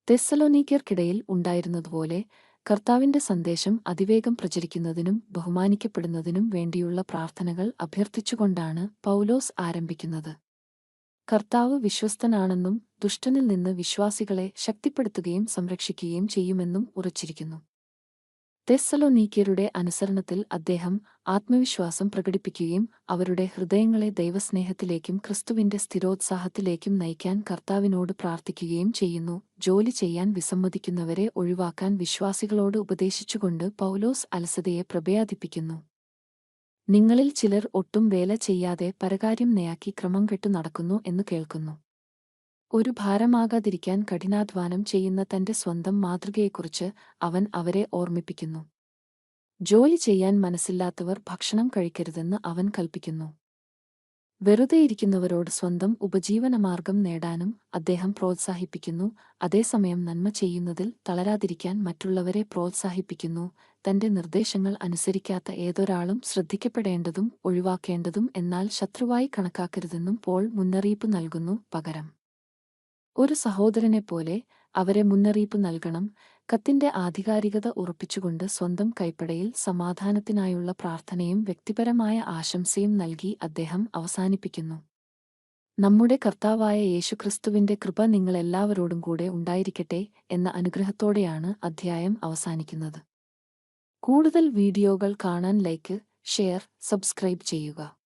തെസ്സലോനീക്യർക്കിടയിൽ ഉണ്ടായിരുന്നതുപോലെ കർത്താവിന്റെ സന്ദേശം അതിവേഗം പ്രചരിക്കുന്നതിനും ബഹുമാനിക്കപ്പെടുന്നതിനും വേണ്ടിയുള്ള പ്രാർത്ഥനകൾ അഭ്യർത്ഥിച്ചുകൊണ്ടാണ് പൗലോസ് ആരംഭിക്കുന്നത്. കർത്താവ് വിശ്വസ്തനാണെന്നും ദുഷ്ടനിൽ നിന്ന് വിശ്വാസികളെ ശക്തിപ്പെടുത്തുകയും സംരക്ഷിക്കുകയും ചെയ്യുമെന്നും ഉറച്ചിരിക്കുന്നു. തെസ്സലോനീക്യരുടെ അനുസരണത്തിൽ അദ്ദേഹം ആത്മവിശ്വാസം പ്രകടിപ്പിക്കുകയും അവരുടെ ഹൃദയങ്ങളെ ദൈവസ്നേഹത്തിലേക്കും ക്രിസ്തുവിന്റെ സ്ഥിരോത്സാഹത്തിലേക്കും നയിക്കാൻ കർത്താവിനോട് പ്രാർത്ഥിക്കുകയും ചെയ്യുന്നു. ജോലി ചെയ്യാൻ വിസമ്മതിക്കുന്നവരെ ഒഴിവാക്കാൻ വിശ്വാസികളോട് ഉപദേശിച്ചുകൊണ്ട് പൗലോസ് അലസതയെ പ്രഭയാദിപ്പിക്കുന്നു. നിങ്ങളിൽ ചിലർ ഒട്ടും വേല ചെയ്യാതെ പരകാര്യം നെയാക്കി ക്രമം കെട്ടു നടക്കുന്നു എന്ന് കേൾക്കുന്നു. ഒരു ഭാരമാകാതിരിക്കാൻ കഠിനാധ്വാനം ചെയ്യുന്ന തന്റെ സ്വന്തം മാതൃകയെക്കുറിച്ച് അവൻ അവരെ ഓർമ്മിപ്പിക്കുന്നു. ജോലി ചെയ്യാൻ മനസ്സില്ലാത്തവർ ഭക്ഷണം കഴിക്കരുതെന്ന് അവൻ കൽപ്പിക്കുന്നു. വെറുതെയിരിക്കുന്നവരോട് സ്വന്തം ഉപജീവനമാർഗം നേടാനും അദ്ദേഹം പ്രോത്സാഹിപ്പിക്കുന്നു. അതേസമയം നന്മ ചെയ്യുന്നതിൽ തളരാതിരിക്കാൻ മറ്റുള്ളവരെ പ്രോത്സാഹിപ്പിക്കുന്നു. തന്റെ നിർദ്ദേശങ്ങൾ അനുസരിക്കാത്ത ഏതൊരാളും ശ്രദ്ധിക്കപ്പെടേണ്ടതും ഒഴിവാക്കേണ്ടതും എന്നാൽ ശത്രുവായി കണക്കാക്കരുതെന്നും പോൾ മുന്നറിയിപ്പ് നൽകുന്നു. പകരം ഒരു സഹോദരനെപ്പോലെ അവരെ മുന്നറിയിപ്പ് നൽകണം. കത്തിന്റെ ആധികാരികത ഉറപ്പിച്ചുകൊണ്ട് സ്വന്തം കൈപ്പടയിൽ സമാധാനത്തിനായുള്ള പ്രാർത്ഥനയും വ്യക്തിപരമായ ആശംസയും നൽകി അദ്ദേഹം അവസാനിപ്പിക്കുന്നു. നമ്മുടെ കർത്താവായ യേശുക്രിസ്തുവിന്റെ കൃപ നിങ്ങളെല്ലാവരോടും കൂടെ ഉണ്ടായിരിക്കട്ടെ എന്ന അനുഗ്രഹത്തോടെയാണ് അധ്യായം അവസാനിക്കുന്നത്. കൂടുതൽ വീഡിയോകൾ കാണാൻ ലൈക്ക്, ഷെയർ, സബ്സ്ക്രൈബ് ചെയ്യുക.